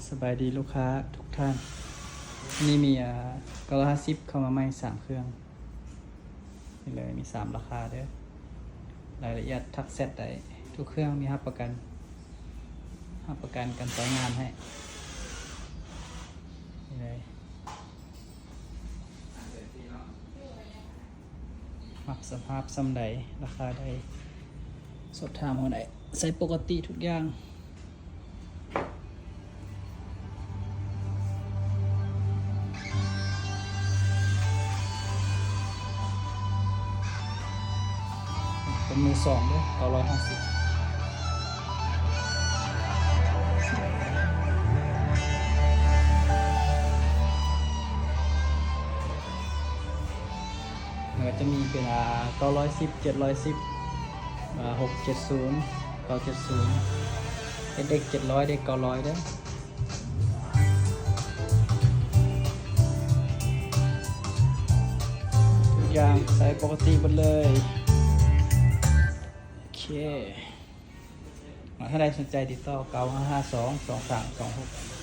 สบายดีลูกค้าทุกท่านนี่มี950เข้ามาใหม่3เครื่องนี่เลยมี3ราคาเด้อรายละเอียดทักเซตได้ทุกเครื่องมีรับประกันการใช้งานให้นี่เลยมักสภาพซ้ำใดราคาใดสอบถามหัวใดใช้ปกติทุกอย่างเป็นมือสองด้วย950มันก็จะมีเป็น910 710 670 970เด็ก700เด็ก900เด้อทุกอย่างใช้ปกติหมดเลยโอเคถ้าใครสนใจติดต่อ955 2 23 26